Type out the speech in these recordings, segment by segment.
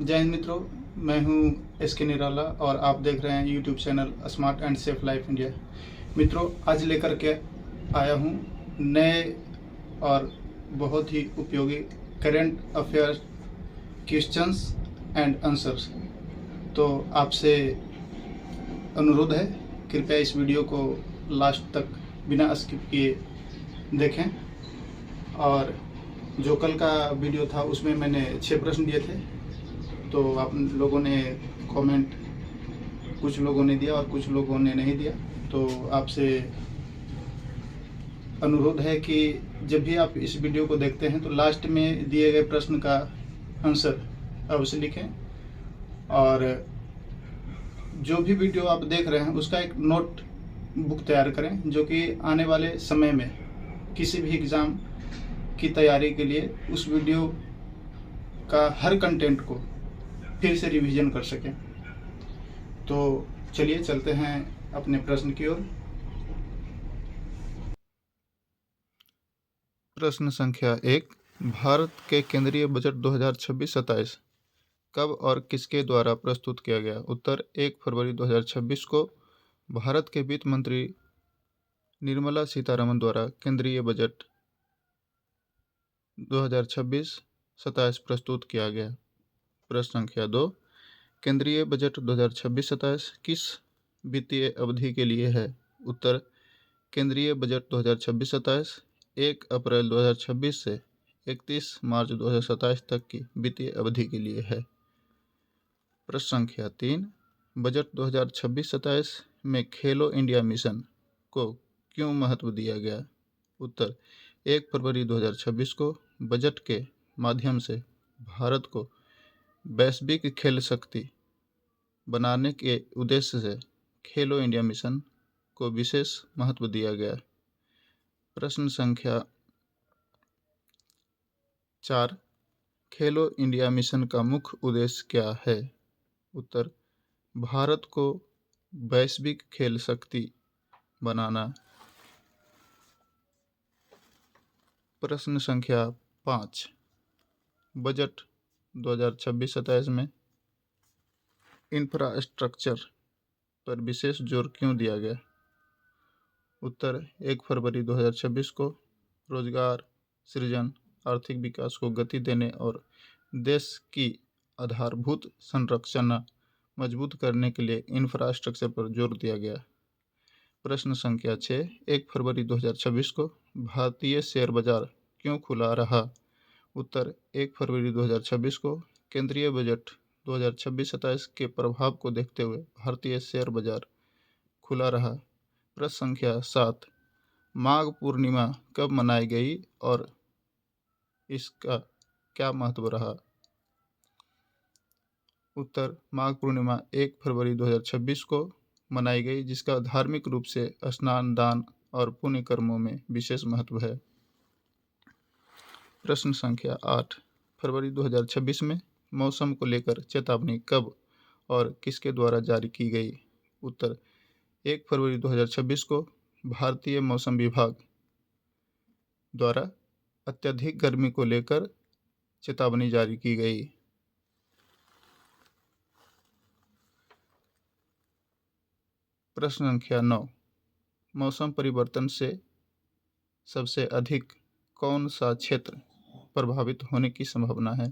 जय हिंद मित्रों, मैं हूं एस के निराला और आप देख रहे हैं YouTube channel smart and safe life India. मित्रों, आज लेकर के आया हूं नए और बहुत ही उपयोगी current affair questions and answers. तो आपसे अनुरोध है, कृपया इस वीडियो को लास्ट तक बिना स्किप किए देखें। और जो कल का वीडियो था उसमें मैंने 6 प्रश्न दिए थे, तो आप लोगों ने कमेंट कुछ लोगों ने दिया और कुछ लोगों ने नहीं दिया। तो आपसे अनुरोध है कि जब भी आप इस वीडियो को देखते हैं तो लास्ट में दिए गए प्रश्न का आंसर अवश्य लिखें। और जो भी वीडियो आप देख रहे हैं उसका एक नोट बुक तैयार करें, जो कि आने वाले समय में किसी भी एग्ज़ाम की तैयारी के लिए उस वीडियो का हर कंटेंट को फिर से रिवीजन कर सकें। तो चलिए चलते हैं अपने प्रश्न की ओर। प्रश्न संख्या 1। भारत के केंद्रीय बजट 2026-27 कब और किसके द्वारा प्रस्तुत किया गया? उत्तर 1 फरवरी 2026 को भारत के वित्त मंत्री निर्मला सीतारमण द्वारा केंद्रीय बजट 2026-27 प्रस्तुत किया गया। प्रश्न संख्या 2। केंद्रीय बजट 2026-27 किस वित्तीय अवधि के लिए है? उत्तर केंद्रीय बजट 2026-27 1 अप्रैल 2026 से 31 मार्च 2027 तक की वित्तीय अवधि के लिए है। प्रश्न संख्या 3। बजट 2026-27 में खेलो इंडिया मिशन को क्यों महत्व दिया गया? उत्तर 1 फरवरी 2026 को बजट के माध्यम से भारत को वैश्विक खेल शक्ति बनाने के उद्देश्य से खेलो इंडिया मिशन को विशेष महत्व दिया गया। प्रश्न संख्या 4। खेलो इंडिया मिशन का मुख्य उद्देश्य क्या है? उत्तर भारत को वैश्विक खेल शक्ति बनाना। प्रश्न संख्या 5। बजट 2026-27 में इंफ्रास्ट्रक्चर पर विशेष जोर क्यों दिया गया? उत्तर 1 फरवरी 2026 को रोजगार सृजन, आर्थिक विकास को गति देने और देश की आधारभूत संरचना मजबूत करने के लिए इंफ्रास्ट्रक्चर पर जोर दिया गया। प्रश्न संख्या 6। 1 फरवरी 2026 को भारतीय शेयर बाजार क्यों खुला रहा? उत्तर 1 फरवरी 2026 को केंद्रीय बजट 2026-27 के प्रभाव को देखते हुए भारतीय शेयर बाजार खुला रहा। प्रश्न संख्या 7। माघ पूर्णिमा कब मनाई गई और इसका क्या महत्व रहा? उत्तर माघ पूर्णिमा 1 फरवरी 2026 को मनाई गई, जिसका धार्मिक रूप से स्नान, दान और पुण्य कर्मों में विशेष महत्व है। प्रश्न संख्या 8। फरवरी 2026 में मौसम को लेकर चेतावनी कब और किसके द्वारा जारी की गई? उत्तर 1 फरवरी 2026 को भारतीय मौसम विभाग द्वारा अत्यधिक गर्मी को लेकर चेतावनी जारी की गई। प्रश्न संख्या 9। मौसम परिवर्तन से सबसे अधिक कौन सा क्षेत्र प्रभावित होने की संभावना है?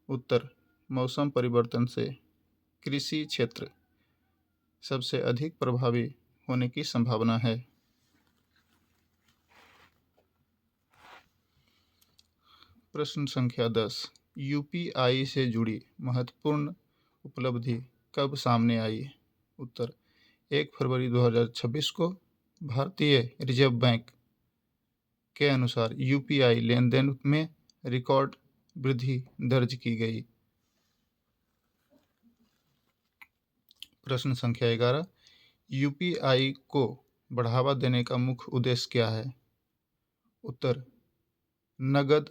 उत्तर मौसम परिवर्तन से कृषि क्षेत्र सबसे अधिक प्रभावी होने की संभावना है। प्रश्न संख्या 10। यूपीआई से जुड़ी महत्वपूर्ण उपलब्धि कब सामने आई? उत्तर 1 फरवरी 2026 को भारतीय रिजर्व बैंक के अनुसार यूपीआई लेन देन में रिकॉर्ड वृद्धि दर्ज की गई। प्रश्न संख्या 11। यूपीआई को बढ़ावा देने का मुख्य उद्देश्य क्या है? उत्तर नगद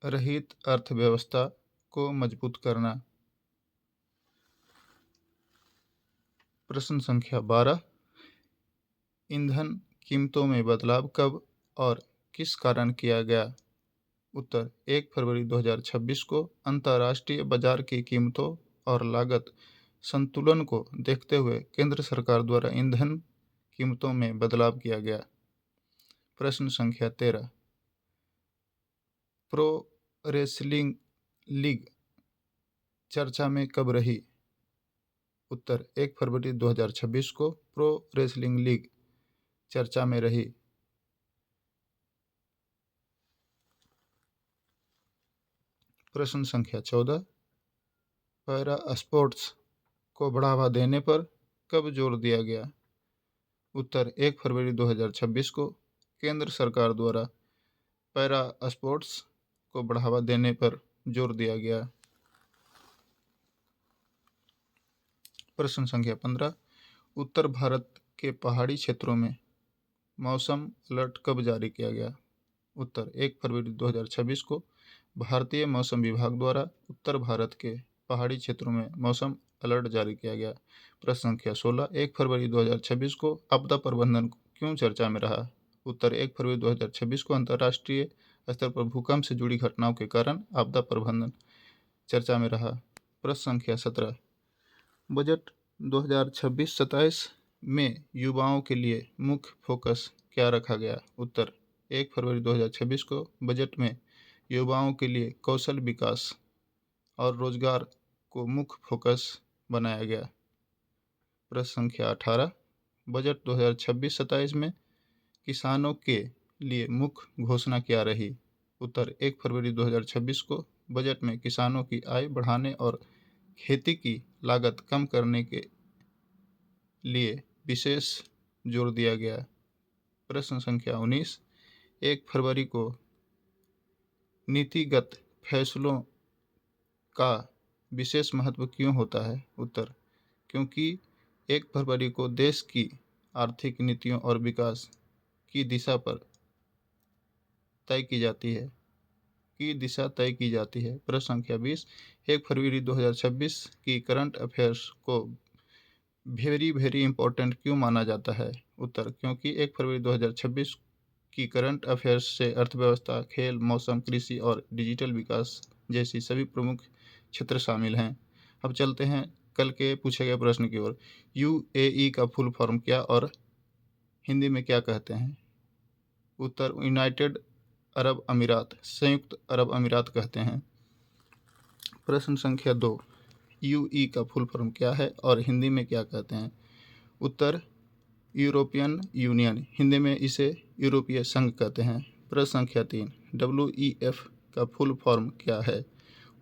रहित अर्थव्यवस्था को मजबूत करना। प्रश्न संख्या 12। ईंधन कीमतों में बदलाव कब और किस कारण किया गया? उत्तर 1 फरवरी 2026 को अंतर्राष्ट्रीय बाजार की कीमतों और लागत संतुलन को देखते हुए केंद्र सरकार द्वारा ईंधन कीमतों में बदलाव किया गया। प्रश्न संख्या 13, प्रो रेसलिंग लीग चर्चा में कब रही? उत्तर 1 फरवरी 2026 को प्रो रेसलिंग लीग चर्चा में रही। प्रश्न संख्या 14, पैरा स्पोर्ट्स को बढ़ावा देने पर कब जोर दिया गया? उत्तर 1 फरवरी 2026 को केंद्र सरकार द्वारा पैरा स्पोर्ट्स को बढ़ावा देने पर जोर दिया गया। प्रश्न संख्या 15, उत्तर भारत के पहाड़ी क्षेत्रों में मौसम अलर्ट कब जारी किया गया? उत्तर 1 फरवरी 2026 को भारतीय मौसम विभाग द्वारा उत्तर भारत के पहाड़ी क्षेत्रों में मौसम अलर्ट जारी किया गया। प्रश्न संख्या 16, 1 फरवरी 2026 को आपदा प्रबंधन क्यों चर्चा में रहा? उत्तर 1 फरवरी 2026 को अंतर्राष्ट्रीय स्तर पर भूकंप से जुड़ी घटनाओं के कारण आपदा प्रबंधन चर्चा में रहा। प्रश्न संख्या 17, बजट 2026-27 में युवाओं के लिए मुख्य फोकस क्या रखा गया? उत्तर 1 फरवरी 2026 को बजट में युवाओं के लिए कौशल विकास और रोजगार को मुख्य फोकस बनाया गया। प्रश्न संख्या 18, बजट 2026-27 में किसानों के लिए मुख्य घोषणा क्या रही? उत्तर 1 फरवरी 2026 को बजट में किसानों की आय बढ़ाने और खेती की लागत कम करने के लिए विशेष जोर दिया गया। प्रश्न संख्या 19, 1 फरवरी को नीतिगत फैसलों का विशेष महत्व क्यों होता है? उत्तर क्योंकि 1 फरवरी को देश की आर्थिक नीतियों और विकास की दिशा तय की जाती है। प्रश्न संख्या 20, 1 फरवरी 2026 की करंट अफेयर्स को वेरी इंपॉर्टेंट क्यों माना जाता है? उत्तर क्योंकि 1 फरवरी 2026 की करंट अफेयर्स से अर्थव्यवस्था, खेल, मौसम, कृषि और डिजिटल विकास जैसी सभी प्रमुख क्षेत्र शामिल हैं। अब चलते हैं कल के पूछे गए प्रश्न की ओर। यूएई का फुल फॉर्म क्या और हिंदी में क्या कहते हैं? उत्तर यूनाइटेड अरब अमीरात, संयुक्त अरब अमीरात कहते हैं। प्रश्न संख्या 2, यूई का फुल फॉर्म क्या है और हिंदी में क्या कहते हैं? उत्तर यूरोपियन यूनियन, हिंदी में इसे यूरोपीय संघ कहते हैं। प्रश्न संख्या 3, WEF का फुल फॉर्म क्या है?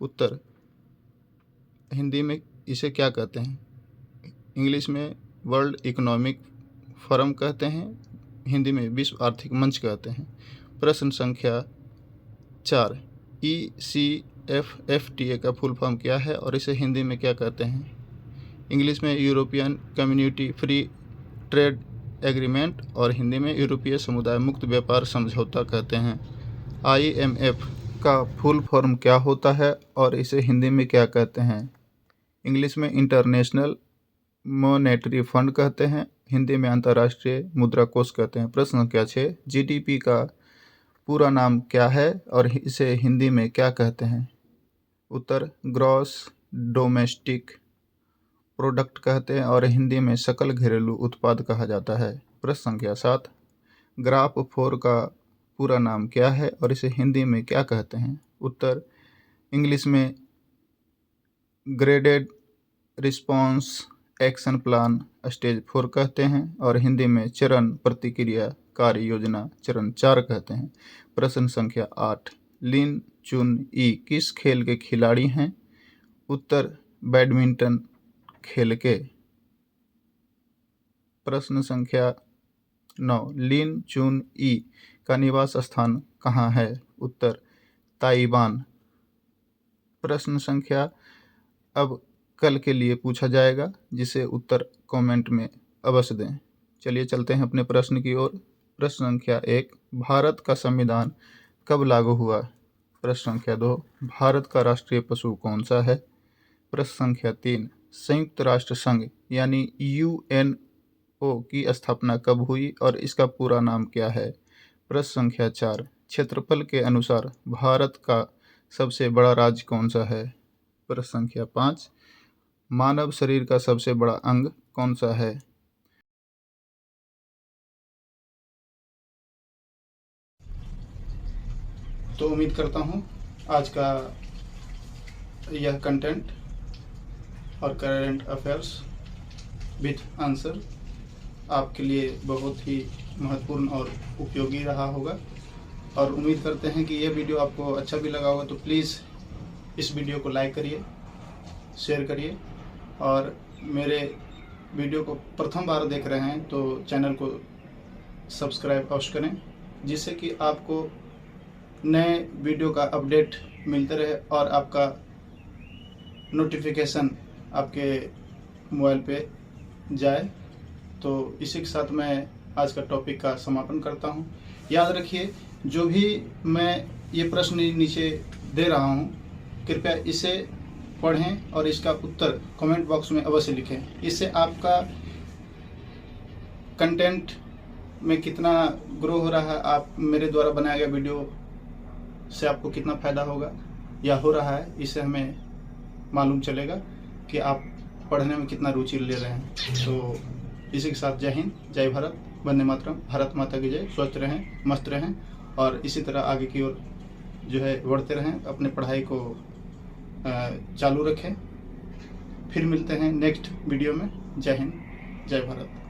उत्तर हिंदी में इसे क्या कहते हैं? इंग्लिश में वर्ल्ड इकोनॉमिक फोरम कहते हैं, हिंदी में विश्व आर्थिक मंच कहते हैं। प्रश्न संख्या 4, ECFFTA का फुल फॉर्म क्या है और इसे हिंदी में क्या कहते हैं? इंग्लिश में European community free trade agreement और हिंदी में यूरोपीय समुदाय मुक्त व्यापार समझौता कहते हैं। IMF का फुल फॉर्म क्या होता है और इसे हिंदी में क्या कहते हैं? इंग्लिश में इंटरनेशनल मॉनेटरी फंड कहते हैं, हिंदी में अंतर्राष्ट्रीय मुद्रा कोष कहते हैं। प्रश्न संख्या 6, GDP का पूरा नाम क्या है और इसे हिंदी में क्या कहते हैं? उत्तर ग्रॉस डोमेस्टिक प्रोडक्ट कहते हैं और हिंदी में सकल घरेलू उत्पाद कहा जाता है। प्रश्न संख्या 7, ग्राफ 4 का पूरा नाम क्या है और इसे हिंदी में क्या कहते हैं? उत्तर इंग्लिश में graded response action plan stage 4 कहते हैं और हिंदी में चरण प्रतिक्रिया कार्य योजना चरण 4 कहते हैं। प्रश्न संख्या 8, लिन चुन ई किस खेल के खिलाड़ी हैं? उत्तर बैडमिंटन खेल के। प्रश्न संख्या 9, लिन चुन ई का निवास स्थान कहाँ है? उत्तर ताइवान। प्रश्न संख्या अब कल के लिए पूछा जाएगा, जिसे उत्तर कमेंट में अवश्य दें। चलिए चलते हैं अपने प्रश्न की ओर। प्रश्न संख्या 1, भारत का संविधान कब लागू हुआ? प्रश्न संख्या 2, भारत का राष्ट्रीय पशु कौन सा है? प्रश्न संख्या 3, संयुक्त राष्ट्र संघ यानी UNO की स्थापना कब हुई और इसका पूरा नाम क्या है? प्रश्न संख्या 4, क्षेत्रफल के अनुसार भारत का सबसे बड़ा राज्य कौन सा है? प्रश्न संख्या 5, मानव शरीर का सबसे बड़ा अंग कौन सा है? तो उम्मीद करता हूँ आज का यह कंटेंट और करंट अफेयर्स विथ आंसर आपके लिए बहुत ही महत्वपूर्ण और उपयोगी रहा होगा, और उम्मीद करते हैं कि यह वीडियो आपको अच्छा भी लगा होगा। तो प्लीज़ इस वीडियो को लाइक करिए, शेयर करिए, और मेरे वीडियो को प्रथम बार देख रहे हैं तो चैनल को सब्सक्राइब अवश्य करें, जिससे कि आपको नए वीडियो का अपडेट मिलते रहे और आपका नोटिफिकेशन आपके मोबाइल पे जाए। तो इसी के साथ मैं आज का टॉपिक का समापन करता हूँ। याद रखिए, जो भी मैं ये प्रश्न नीचे दे रहा हूँ, कृपया इसे पढ़ें और इसका उत्तर कमेंट बॉक्स में अवश्य लिखें। इससे आपका कंटेंट में कितना ग्रो हो रहा है, आप मेरे द्वारा बनाया गया वीडियो से आपको कितना फ़ायदा होगा या हो रहा है, इससे हमें मालूम चलेगा कि आप पढ़ने में कितना रुचि ले रहे हैं। तो इसी के साथ जय हिंद, जय भारत, वंदे मातरम, भारत माता की जय। स्वस्थ रहें, मस्त रहें और इसी तरह आगे की ओर जो है बढ़ते रहें, अपने पढ़ाई को चालू रखें। फिर मिलते हैं नेक्स्ट वीडियो में। जय हिंद, जय भारत।